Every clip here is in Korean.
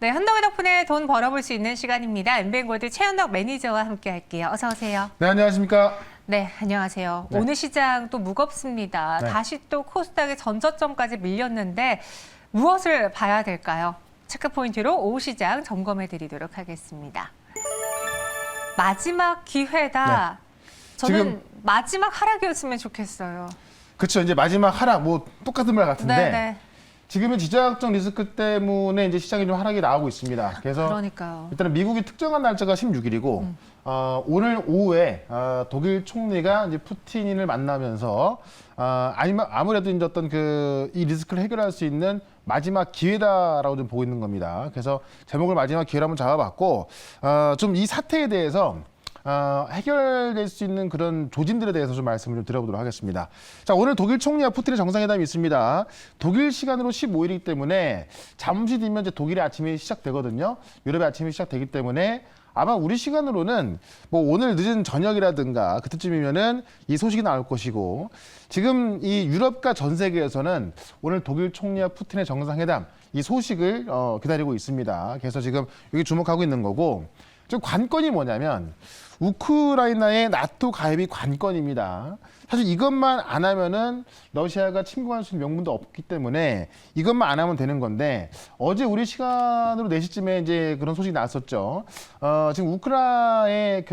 네, 현덕의 덕분에 돈 벌어볼 수 있는 시간입니다. 엠뱅골드 최현덕 매니저와 함께 할게요. 어서 오세요. 네, 안녕하십니까. 네, 안녕하세요. 네. 오늘 시장 또 무겁습니다. 네. 다시 또 코스닥의 전저점까지 밀렸는데 무엇을 봐야 될까요? 체크포인트로 오후 시장 점검해 드리도록 하겠습니다. 마지막 기회다. 저는 지금 마지막 하락이었으면 좋겠어요. 그렇죠. 이제 마지막 하락, 뭐 똑같은 말 같은데 네네. 지금은 지정학적 리스크 때문에 이제 시장이 좀 하락이 나오고 있습니다. 그래서 그러니까요. 일단은 미국이 특정한 날짜가 16일이고 오늘 오후에 독일 총리가 이제 푸틴을 만나면서 아무래도 이제 어떤 이 리스크를 해결할 수 있는 마지막 기회다라고 좀 보고 있는 겁니다. 그래서 제목을 마지막 기회로 한번 잡아봤고 좀 이 사태에 대해서 해결될 수 있는 그런 조짐들에 대해서 좀 말씀을 좀 드려보도록 하겠습니다. 자, 오늘 독일 총리와 푸틴의 정상회담이 있습니다. 독일 시간으로 15일이기 때문에 잠시 뒤면 이제 독일의 아침이 시작되거든요. 유럽의 아침이 시작되기 때문에 아마 우리 시간으로는 뭐 오늘 늦은 저녁이라든가 그때쯤이면은 이 소식이 나올 것이고 지금 이 유럽과 전 세계에서는 오늘 독일 총리와 푸틴의 정상회담 이 소식을 기다리고 있습니다. 그래서 지금 여기 주목하고 있는 거고 좀 관건이 뭐냐면 우크라이나의 나토 가입이 관건입니다. 사실 이것만 안 하면은 러시아가 침공할 수 있는 명분도 없기 때문에 이것만 안 하면 되는 건데 어제 우리 시간으로 4시쯤에 이제 그런 소식이 나왔었죠. 지금 우크라의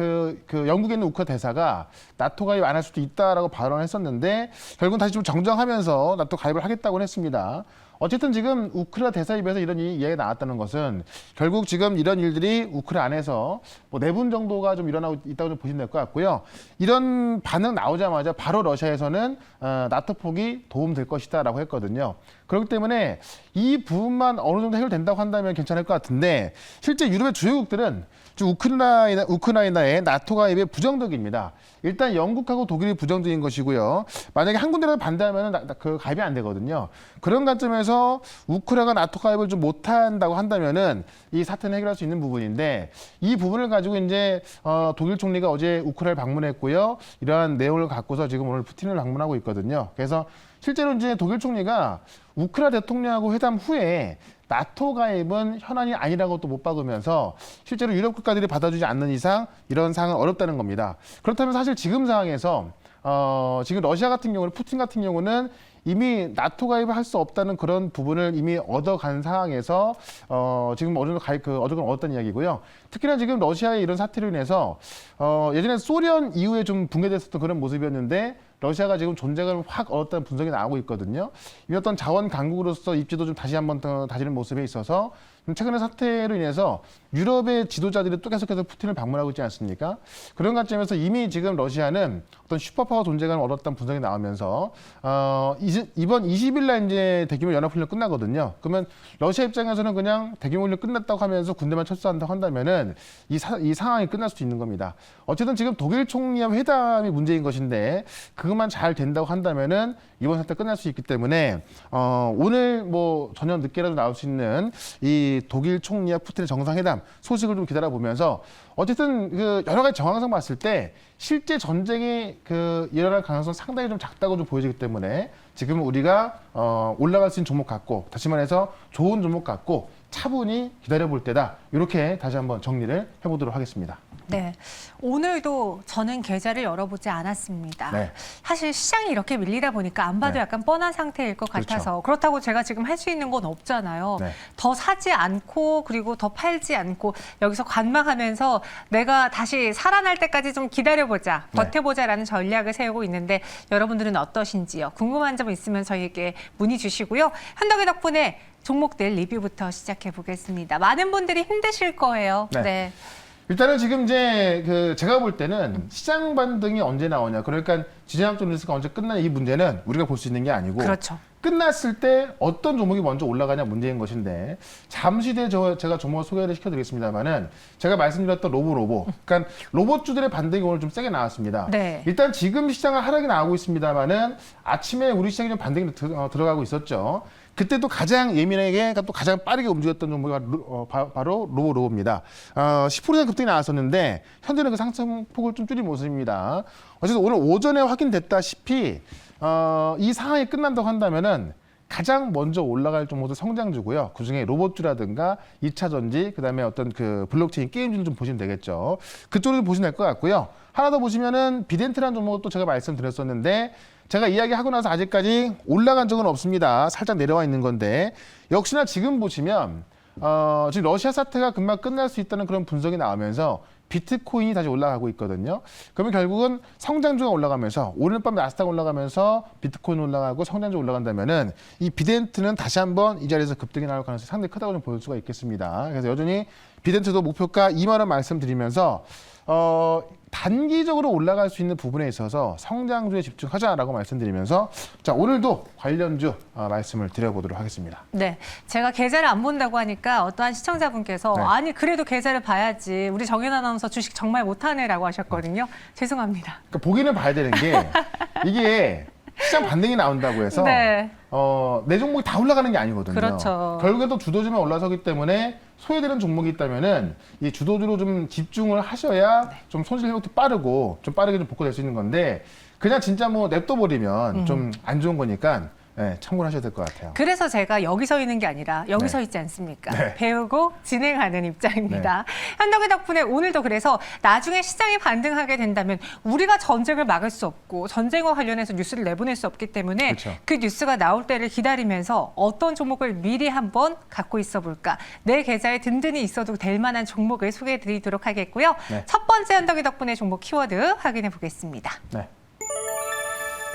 영국에 있는 우크라 대사가 나토 가입 안 할 수도 있다라고 발언을 했었는데 결국은 다시 좀 정정하면서 나토 가입을 하겠다고 했습니다. 어쨌든 지금 우크라 대사 입에서 이런 이야기가 나왔다는 것은 결국 지금 이런 일들이 우크라 안에서 뭐 내분 정도가 좀 일어나고 있다고 좀 보시면 될 것 같고요. 이런 반응 나오자마자 바로 러시아에서는 나토 폭이 도움될 것이다라고 했거든요. 그렇기 때문에 이 부분만 어느 정도 해결된다고 한다면 괜찮을 것 같은데 실제 유럽의 주요국들은 우크라이나의 나토 가입에 부정적입니다. 일단 영국하고 독일이 부정적인 것이고요. 만약에 한 군데라도 반대하면 그 가입이 안 되거든요. 그런 관점에서 우크라이나가 나토 가입을 좀 못한다고 한다면은 이 사태는 해결할 수 있는 부분인데 이 부분을 가지고 이제 독일 총리가 어제 우크라이나를 방문했고요. 이러한 내용을 갖고서 지금 오늘 푸틴을 방문하고 있거든요. 그래서 실제로 이제 독일 총리가 우크라이나 대통령하고 회담 후에 나토 가입은 현안이 아니라고 또 못 박으면서 실제로 유럽 국가들이 받아주지 않는 이상 이런 상황은 어렵다는 겁니다. 그렇다면 사실 지금 상황에서 지금 러시아 같은 경우는 푸틴 같은 경우는 이미 나토 가입을 할 수 없다는 그런 부분을 이미 얻어간 상황에서 지금 어느 정도 어느 정도 얻었다는 이야기고요. 특히나 지금 러시아의 이런 사태로 인해서 예전에 소련 이후에 좀 붕괴됐었던 그런 모습이었는데 러시아가 지금 존재감을 확 얻었다는 분석이 나오고 있거든요. 이 어떤 자원 강국으로서 입지도 좀 다시 한번 더 다지는 모습에 있어서 최근의 사태로 인해서 유럽의 지도자들이 또 계속해서 푸틴을 방문하고 있지 않습니까? 그런 관점에서 이미 지금 러시아는 어떤 슈퍼파워 존재감을 얻었다는 분석이 나오면서 이번 20일 날 이제 대규모 연합훈련 끝나거든요. 그러면 러시아 입장에서는 그냥 대규모 훈련 끝났다고 하면서 군대만 철수한다고 한다면은 이 상황이 끝날 수도 있는 겁니다. 어쨌든 지금 독일 총리와 회담이 문제인 것인데 그것만 잘 된다고 한다면은 이번 사태 끝날 수 있기 때문에 오늘 뭐 저녁 늦게라도 나올 수 있는 이 독일 총리와 푸틴의 정상회담 소식을 좀 기다려보면서 어쨌든 여러 가지 정황상 봤을 때 실제 전쟁이 일어날 가능성은 상당히 좀 작다고 좀 보여지기 때문에 지금 우리가 올라갈 수 있는 종목 같고 다시 말해서 좋은 종목 같고 차분히 기다려볼 때다. 이렇게 다시 한번 정리를 해보도록 하겠습니다. 네, 오늘도 저는 계좌를 열어보지 않았습니다. 네. 사실 시장이 이렇게 밀리다 보니까 안 봐도 네. 약간 뻔한 상태일 것 그렇죠. 같아서 그렇다고 제가 지금 할 수 있는 건 없잖아요. 네. 더 사지 않고 그리고 더 팔지 않고 여기서 관망하면서 내가 다시 살아날 때까지 좀 기다려보자, 네. 버텨보자라는 전략을 세우고 있는데 여러분들은 어떠신지요? 궁금한 점 있으면 저희에게 문의 주시고요. 현덕의 덕분에 종목들 리뷰부터 시작해 보겠습니다. 많은 분들이 힘드실 거예요. 네. 네. 일단은 지금 이제 제가 볼 때는 시장 반등이 언제 나오냐. 그러니까 지정학적 리스크가 언제 끝나냐 이 문제는 우리가 볼 수 있는 게 아니고 그렇죠. 끝났을 때 어떤 종목이 먼저 올라가냐 문제인 것인데 잠시 뒤에 제가 종목을 소개를 시켜드리겠습니다만은 제가 말씀드렸던 로보 그러니까 로봇주들의 반등이 오늘 좀 세게 나왔습니다. 네. 일단 지금 시장은 하락이 나오고 있습니다만은 아침에 우리 시장이 좀 반등이 들어가고 있었죠. 그때 또 가장 예민하게, 또 가장 빠르게 움직였던 종목이 바로 로보입니다. 10% 이상 급등이 나왔었는데 현재는 그 상승폭을 좀 줄인 모습입니다. 어쨌든 오늘 오전에 확인됐다시피 이 상황이 끝난다고 한다면은 가장 먼저 올라갈 종목도 성장주고요. 그중에 로봇주라든가 2차 전지, 그다음에 어떤 그 블록체인 게임주를 좀 보시면 되겠죠. 그쪽을 보시면 될 것 같고요. 하나 더 보시면은 비덴트라는 종목도 제가 말씀드렸었는데 제가 이야기하고 나서 아직까지 올라간 적은 없습니다. 살짝 내려와 있는 건데 역시나 지금 보시면 지금 러시아 사태가 금방 끝날 수 있다는 그런 분석이 나오면서 비트코인이 다시 올라가고 있거든요. 그러면 결국은 성장주가 올라가면서 오늘 밤 나스닥 올라가면서 비트코인 올라가고 성장주 올라간다면은 이 비덴트는 다시 한번 이 자리에서 급등이 나올 가능성이 상당히 크다고 좀 볼 수가 있겠습니다. 그래서 여전히 비덴트도 목표가 2만 원 말씀드리면서 단기적으로 올라갈 수 있는 부분에 있어서 성장주에 집중하자라고 말씀드리면서 자 오늘도 관련주 말씀을 드려보도록 하겠습니다. 네, 제가 계좌를 안 본다고 하니까 어떠한 시청자분께서 네. 아니 그래도 계좌를 봐야지 우리 정연 아나운서 주식 정말 못하네라고 하셨거든요. 죄송합니다. 그러니까 보기는 봐야 되는 게 이게 시장 반등이 나온다고 해서 네. 내 종목이 다 올라가는 게 아니거든요. 그렇죠. 결국에 또 주도주만 올라서기 때문에 소외되는 종목이 있다면은 이 주도주로 좀 집중을 하셔야 좀 손실 회복도 빠르고 좀 빠르게 좀 복구될 수 있는 건데 그냥 진짜 뭐 냅둬버리면 좀 안 좋은 거니까 참고를 하셔야 될 것 같아요. 그래서 제가 여기 서 있는 게 아니라 여기 네. 서 있지 않습니까? 네. 배우고 진행하는 입장입니다. 현덕의 덕분에 오늘도 그래서 나중에 시장이 반등하게 된다면 우리가 전쟁을 막을 수 없고 전쟁과 관련해서 뉴스를 내보낼 수 없기 때문에 그렇죠. 그 뉴스가 나올 때를 기다리면서 어떤 종목을 미리 한번 갖고 있어 볼까. 내 계좌에 든든히 있어도 될 만한 종목을 소개해 드리도록 하겠고요. 네. 첫 번째 현덕의 덕분에 종목 키워드 확인해 보겠습니다. 네.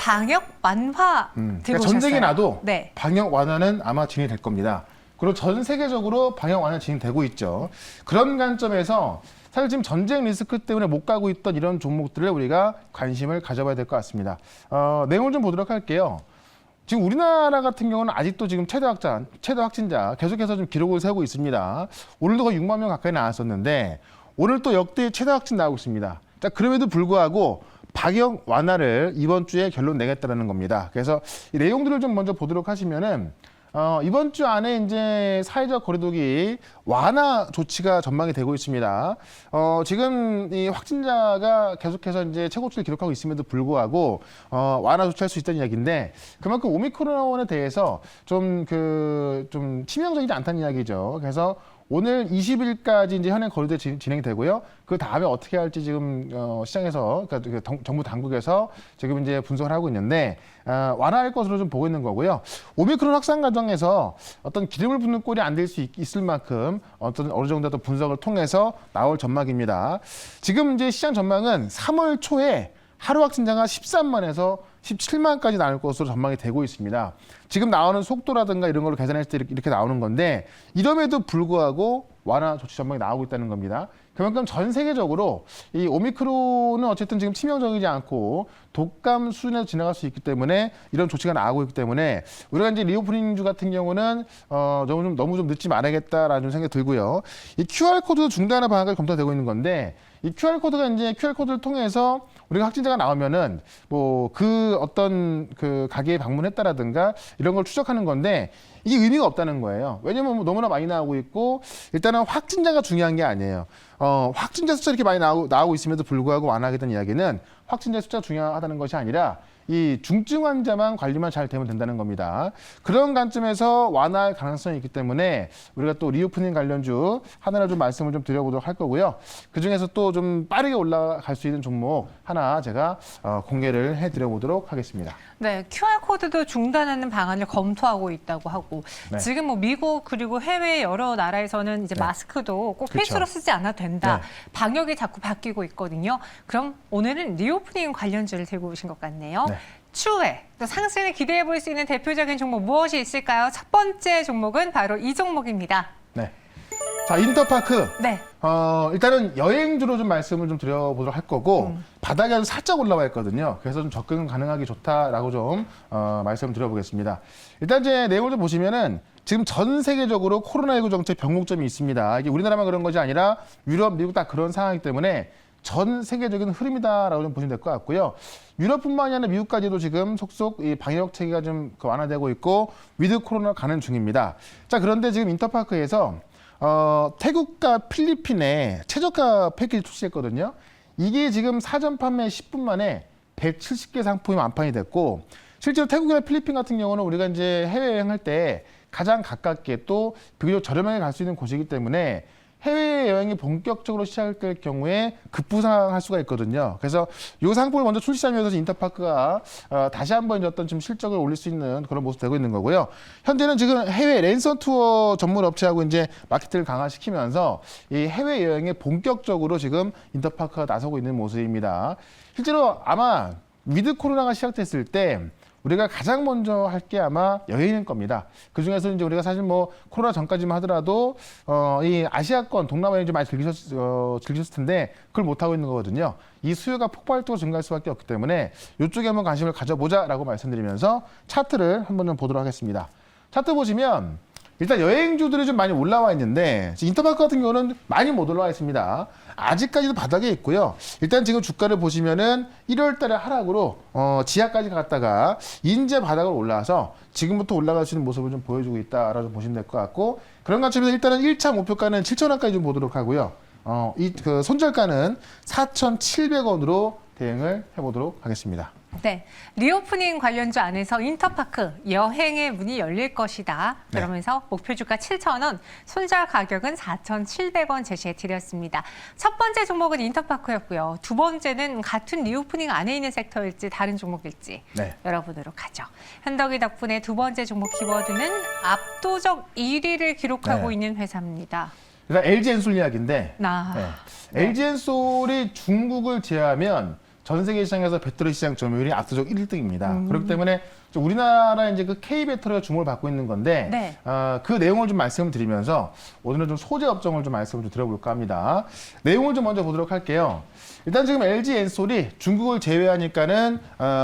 방역 완화 들고 그러니까 오셨어요. 전쟁이 나도 네. 방역 완화는 아마 진행될 겁니다. 그리고 전 세계적으로 방역 완화 진행되고 있죠. 그런 관점에서 사실 지금 전쟁 리스크 때문에 못 가고 있던 이런 종목들을 우리가 관심을 가져봐야 될 것 같습니다. 내용을 좀 보도록 할게요. 지금 우리나라 같은 경우는 아직도 지금 최대 확진자 계속해서 좀 기록을 세우고 있습니다. 오늘도 거의 6만 명 가까이 나왔었는데 오늘 또 역대 최대 확진 나오고 있습니다. 자, 그럼에도 불구하고 방역 완화를 이번 주에 결론 내겠다는 겁니다. 그래서 이 내용들을 좀 먼저 보도록 하시면은 이번 주 안에 이제 사회적 거리두기 완화 조치가 전망이 되고 있습니다. 지금 이 확진자가 계속해서 이제 최고치를 기록하고 있음에도 불구하고 완화 조치할 수 있다는 이야기인데 그만큼 오미크론에 대해서 좀 치명적이지 않다는 이야기죠. 그래서 오늘 20일까지 이제 현행 거리두기 진행이 되고요. 그 다음에 어떻게 할지 지금 시장에서 그러니까 정부 당국에서 지금 이제 분석을 하고 있는데 완화할 것으로 좀 보고 있는 거고요. 오미크론 확산 과정에서 어떤 기름을 붓는 꼴이 안 될 수 있을 만큼 어느 정도 분석을 통해서 나올 전망입니다. 지금 이제 시장 전망은 3월 초에 하루 확진자가 13만에서 17만까지 나올 것으로 전망이 되고 있습니다. 지금 나오는 속도라든가 이런 걸로 계산했을 때 이렇게 나오는 건데 이럼에도 불구하고 완화 조치 전망이 나오고 있다는 겁니다. 그만큼 전 세계적으로 이 오미크론은 어쨌든 지금 치명적이지 않고 독감 수준에서 지나갈 수 있기 때문에 이런 조치가 나오고 있기 때문에 우리가 이제 리오프닝주 같은 경우는 너무 좀 늦지 말아야겠다라는 생각이 들고요. 이 QR코드 중단의 방안까지 검토되고 있는 건데 이 QR코드가 이제 QR코드를 통해서 우리가 확진자가 나오면은 뭐 그 어떤 그 가게에 방문했다라든가 이런 걸 추적하는 건데 이게 의미가 없다는 거예요. 왜냐면 뭐 너무나 많이 나오고 있고 일단은 확진자가 중요한 게 아니에요. 확진자 숫자 이렇게 많이 나오고 있음에도 불구하고 완화하겠다는 이야기는 확진자 숫자가 중요하다는 것이 아니라 이 중증 환자만 관리만 잘 되면 된다는 겁니다. 그런 관점에서 완화할 가능성이 있기 때문에 우리가 또 리오프닝 관련주 하나를 좀 말씀을 좀 드려보도록 할 거고요. 그중에서 또 좀 빠르게 올라갈 수 있는 종목 하나 제가 공개를 해드려보도록 하겠습니다. 네, QR코드도 중단하는 방안을 검토하고 있다고 하고 네. 지금 뭐 미국 그리고 해외 여러 나라에서는 이제 네. 마스크도 꼭 그쵸. 필수로 쓰지 않아도 된다. 네. 방역이 자꾸 바뀌고 있거든요. 그럼 오늘은 리오프닝 관련주를 들고 오신 것 같네요. 네. 추후에 또 상승을 기대해 볼 수 있는 대표적인 종목 무엇이 있을까요? 첫 번째 종목은 바로 이 종목입니다. 네. 자, 인터파크. 네. 일단은 여행주로 좀 말씀을 좀 드려보도록 할 거고 바닥에 살짝 올라와 있거든요. 그래서 좀 접근 가능하기 좋다라고 좀 말씀을 드려보겠습니다. 일단 이제 내용을 좀 보시면은 지금 전 세계적으로 코로나19 정책 변곡점이 있습니다. 이게 우리나라만 그런 것이 아니라 유럽, 미국 다 그런 상황이기 때문에 전 세계적인 흐름이다라고 좀 보시면 될 것 같고요. 유럽뿐만이 아니라 미국까지도 지금 속속 이 방역 체계가 좀 완화되고 있고 위드 코로나 가는 중입니다. 자, 그런데 지금 인터파크에서 태국과 필리핀에 최저가 패키지 출시했거든요. 이게 지금 사전 판매 10분 만에 170개 상품이 완판이 됐고 실제로 태국이나 필리핀 같은 경우는 우리가 이제 해외여행할 때 가장 가깝게 또 비교적 저렴하게 갈 수 있는 곳이기 때문에 해외여행이 본격적으로 시작될 경우에 급부상할 수가 있거든요. 그래서 이 상품을 먼저 출시하면서 인터파크가 다시 한번 이제 어떤 좀 실적을 올릴 수 있는 그런 모습이 되고 있는 거고요. 현재는 지금 해외 랜선 투어 전문 업체하고 이제 마케팅을 강화시키면서 이 해외여행에 본격적으로 지금 인터파크가 나서고 있는 모습입니다. 실제로 아마 위드 코로나가 시작됐을 때 우리가 가장 먼저 할 게 아마 여행일 겁니다. 그 중에서 이제 우리가 사실 뭐 코로나 전까지만 하더라도 이 아시아권, 동남아 여행 좀 많이 즐기셨을 텐데 그걸 못 하고 있는 거거든요. 이 수요가 폭발적으로 증가할 수밖에 없기 때문에 이쪽에 한번 관심을 가져보자라고 말씀드리면서 차트를 한번 좀 보도록 하겠습니다. 차트 보시면 일단 여행주들이 좀 많이 올라와 있는데 인터파크 같은 경우는 많이 못 올라와 있습니다. 아직까지도 바닥에 있고요. 일단 지금 주가를 보시면은 1월 달에 하락으로 지하까지 갔다가 이제 바닥으로 올라와서 지금부터 올라갈 수 있는 모습을 좀 보여주고 있다라고 보시면 될 것 같고, 그런 관점에서 일단은 1차 목표가는 7,000원까지 좀 보도록 하고요. 그 손절가는 4,700원으로 대응을 해보도록 하겠습니다. 네, 리오프닝 관련주 안에서 인터파크 여행의 문이 열릴 것이다. 그러면서 목표 주가 7,000원, 손절 가격은 4,700원 제시해 드렸습니다. 첫 번째 종목은 인터파크였고요. 두 번째는 같은 리오프닝 안에 있는 섹터일지 다른 종목일지 열어보도록 하죠. 현덕이 덕분에 두 번째 종목 키워드는 압도적 1위를 기록하고 있는 회사입니다. 일단 LG엔솔 이야기인데 LG엔솔이 중국을 제외하면 전 세계 시장에서 배터리 시장 점유율이 압도적 1등입니다. 그렇기 때문에 우리나라 이제 그 K 배터리가 주목을 받고 있는 건데 그 내용을 좀 말씀을 드리면서 오늘은 좀 소재 업종을 좀 말씀을 좀 드려볼까 합니다. 내용을 좀 먼저 보도록 할게요. 일단 지금 LG엔솔이 중국을 제외하니까는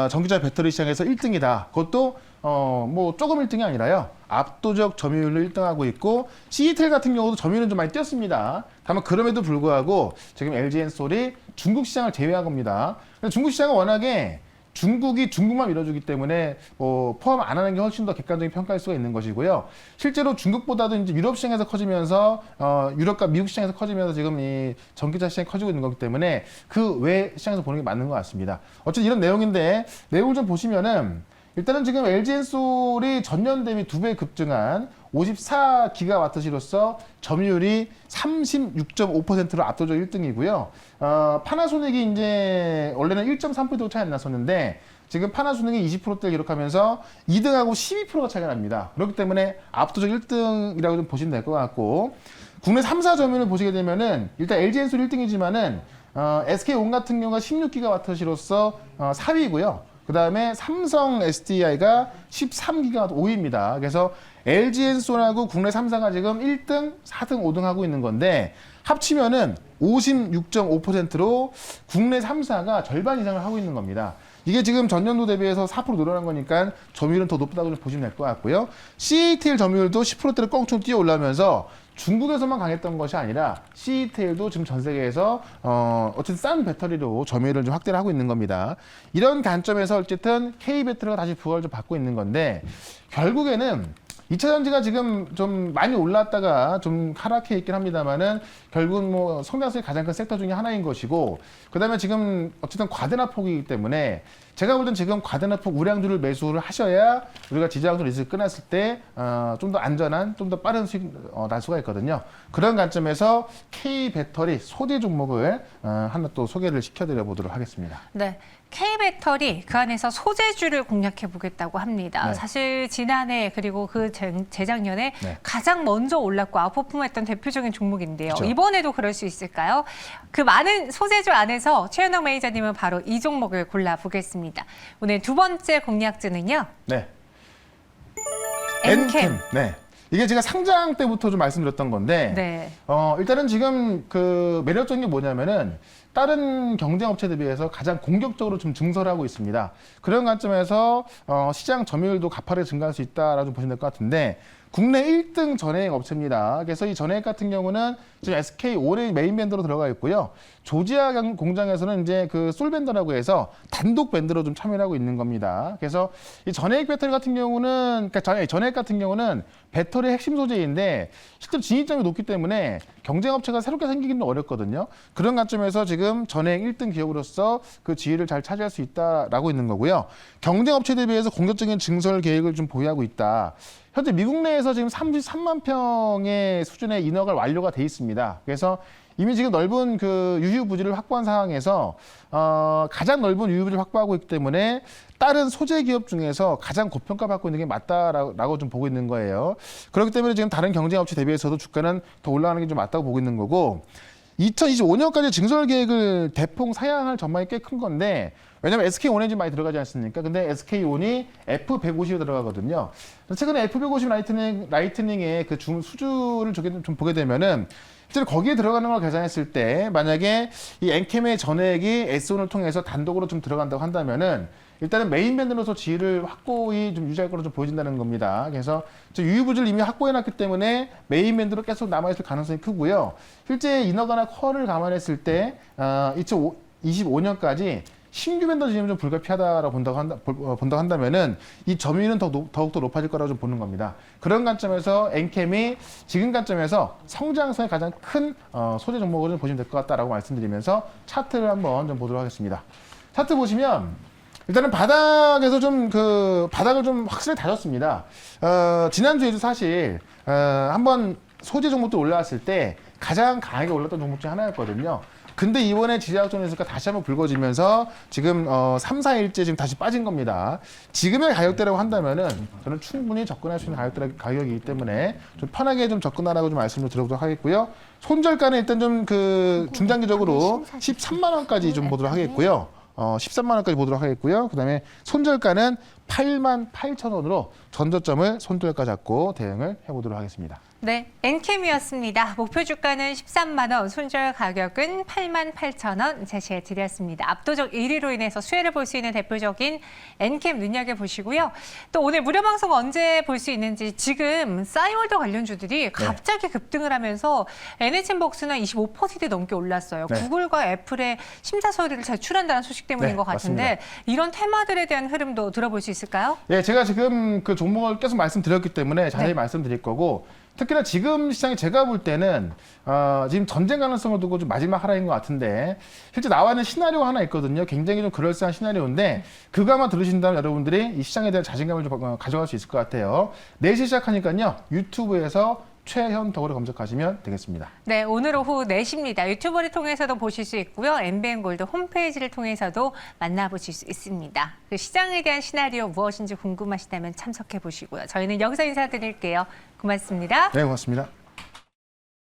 전기차 배터리 시장에서 1등이다. 그것도 뭐 조금 1등이 아니라요. 압도적 점유율로 1등하고 있고 CATL 같은 경우도 점유율은 좀 많이 뛰었습니다. 다만 그럼에도 불구하고 지금 LG엔솔이 중국 시장을 제외한 겁니다. 중국 시장은 워낙에 중국이 중국만 밀어주기 때문에 포함 안 하는 게 훨씬 더 객관적인 평가할 수가 있는 것이고요. 실제로 중국보다도 이제 유럽 시장에서 커지면서 유럽과 미국 시장에서 커지면서 지금 이 전기차 시장이 커지고 있는 거기 때문에 그 외 시장에서 보는 게 맞는 것 같습니다. 어쨌든 이런 내용인데 내용을 좀 보시면은 일단은 지금 LG엔솔이 전년 대비 2배 급증한 54기가와트시로서 점유율이 36.5%로 압도적 1등이고요. 파나소닉이 이제 원래는 1.3% 차이 안 났었는데 지금 파나소닉이 20%대를 기록하면서 2등하고 12%가 차이가 납니다. 그렇기 때문에 압도적 1등이라고 좀 보시면 될 것 같고, 국내 3사 점유율을 보시게 되면은 일단 LG엔솔 1등이지만은 SK온 같은 경우가 16기가와트시로서 4위고요. 그 다음에 삼성 SDI가 13기가와트 5위입니다. 그래서 LG엔솔하고 국내 3사가 지금 1등, 4등, 5등 하고 있는 건데 합치면은 56.5%로 국내 3사가 절반 이상을 하고 있는 겁니다. 이게 지금 전년도 대비해서 4% 늘어난 거니까 점유율은 더 높다고 좀 보시면 될 것 같고요. CATL 점유율도 10%대를 껑충 뛰어 올라오면서 중국에서만 강했던 것이 아니라 CATL도 지금 전 세계에서 어쨌든 싼 배터리로 점유율을 좀 확대를 하고 있는 겁니다. 이런 관점에서 어쨌든 K 배터리가 다시 부활을 좀 받고 있는 건데 결국에는 2차 전지가 지금 좀 많이 올랐다가 좀 하락해 있긴 합니다만은 결국은 뭐 성장성이 가장 큰 섹터 중에 하나인 것이고, 그 다음에 지금 어쨌든 과대납폭이기 때문에 제가 볼 땐 지금 과대납폭 우량주를 매수를 하셔야 우리가 지지하고 리스크 끊었을 때 좀 더 안전한, 좀 더 빠른 수익 날 수가 있거든요. 그런 관점에서 K 배터리 소재 종목을 하나 또 소개를 시켜드려 보도록 하겠습니다. 네. K배터리 그 안에서 소재주를 공략해 보겠다고 합니다. 사실 지난해 그리고 그 재작년에 가장 먼저 올랐고 아웃퍼폼했던 대표적인 종목인데요. 그렇죠. 이번에도 그럴 수 있을까요? 그 많은 소재주 안에서 최현덕 매니저님은 바로 이 종목을 골라보겠습니다. 오늘 두 번째 공략주는요. 엔캠. 이게 제가 상장 때부터 좀 말씀드렸던 건데 일단은 지금 그 매력적인 게 뭐냐면은 다른 경쟁 업체에 비해서 가장 공격적으로 좀 증설하고 있습니다. 그런 관점에서 시장 점유율도 가파르게 증가할 수 있다라고 보시면 될 것 같은데 국내 1등 전해액 업체입니다. 그래서 이 전해액 같은 경우는 지금 SK온의 메인 밴드로 들어가 있고요. 조지아 공장에서는 이제 그 솔밴더라고 해서 단독 밴드로 좀 참여를 하고 있는 겁니다. 그래서 이 전해액 배터리 같은 경우는, 그러니까 전해액 같은 경우는 배터리 핵심 소재인데 실제로 진입점이 높기 때문에 경쟁업체가 새롭게 생기기는 어렵거든요. 그런 관점에서 지금 전행 1등 기업으로서 그 지위를 잘 차지할 수 있다라고 있는 거고요. 경쟁업체에 비해서 공격적인 증설 계획을 좀 보유하고 있다. 현재 미국 내에서 지금 33만 평의 수준의 인허가 완료가 돼 있습니다. 그래서 이미 지금 넓은 그 유휴 부지를 확보한 상황에서 가장 넓은 유휴 부지를 확보하고 있기 때문에 다른 소재 기업 중에서 가장 고평가받고 있는 게 맞다라고 좀 보고 있는 거예요. 그렇기 때문에 지금 다른 경쟁업체 대비해서도 주가는 더 올라가는 게 좀 맞다고 보고 있는 거고 2025년까지 증설 계획을 대폭 사양할 전망이 꽤 큰 건데 왜냐하면 SK온에 좀 많이 들어가지 않습니까? 근데 SK온이 F150에 들어가거든요. 최근에 F150 라이트닝의 그 수주를 좀 보게 되면은 실제로 거기에 들어가는 걸 계산했을 때 만약에 이 엔캠의 전액이 S온을 통해서 단독으로 좀 들어간다고 한다면은 일단은 메인 밴드로서 지위를 확고히 좀 유지할 거로 좀 보여진다는 겁니다. 그래서 유휴부지를 이미 확보해놨기 때문에 메인 밴드로 계속 남아있을 가능성이 크고요. 실제 인허가나 퀄을 감안했을 때 2025년까지 신규 밴더 진입은 좀 불가피하다라고 본다고 한다면은 이 점유율은 더욱더 높아질 거라고 좀 보는 겁니다. 그런 관점에서 엔캠이 지금 관점에서 성장성의 가장 큰 소재 종목으로 좀 보시면 될 것 같다라고 말씀드리면서 차트를 한번 좀 보도록 하겠습니다. 차트 보시면 일단은 바닥에서 바닥을 좀 확실히 다졌습니다. 지난주에도 사실 한번 소재 종목도 올라왔을 때 가장 강하게 올랐던 종목 중 하나였거든요. 근데 이번에 지지하락존에서 다시 한번 붉어지면서 지금 3, 4일째 지금 다시 빠진 겁니다. 지금의 가격대라고 한다면은 저는 충분히 접근할 수 있는 가격이기 때문에 좀 편하게 좀 접근하라고 좀 말씀을 드려보도록 하겠고요. 손절가는 일단 좀 중장기적으로 13만 원까지 좀 보도록 하겠고요. 13만 원까지 보도록 하겠고요. 그다음에 손절가는 8만 8천 원으로 전저점을 손절가 잡고 대응을 해보도록 하겠습니다. 네, 엔캠이었습니다. 목표 주가는 13만 원, 손절 가격은 8만 8천 원 제시해 드렸습니다. 압도적 1위로 인해서 수혜를 볼 수 있는 대표적인 엔캠 눈여겨보시고요. 또 오늘 무료 방송 언제 볼 수 있는지 지금 싸이월드 관련주들이 갑자기 급등을 하면서 NHN복스는 25% 넘게 올랐어요. 네. 구글과 애플의 심사 서류를 제출한다는 소식 때문인 것 같은데 맞습니다. 이런 테마들에 대한 흐름도 들어볼 수 있을까요? 예, 제가 지금 그 종목을 계속 말씀드렸기 때문에 자세히 말씀드릴 거고 특히나 지금 시장이 제가 볼 때는 지금 전쟁 가능성을 두고 좀 마지막 하락인 것 같은데 실제 나와 있는 시나리오가 하나 있거든요. 굉장히 좀 그럴싸한 시나리오인데 그거 한번 들으신다면 여러분들이 이 시장에 대한 자신감을 좀 가져갈 수 있을 것 같아요. 4시 시작하니까요. 유튜브에서 최현덕으로 검색하시면 되겠습니다. 네, 오늘 오후 4시입니다. 유튜브를 통해서도 보실 수 있고요. MBN골드 홈페이지를 통해서도 만나보실 수 있습니다. 그 시장에 대한 시나리오 무엇인지 궁금하시다면 참석해 보시고요. 저희는 여기서 인사드릴게요. 고맙습니다. 네, 고맙습니다.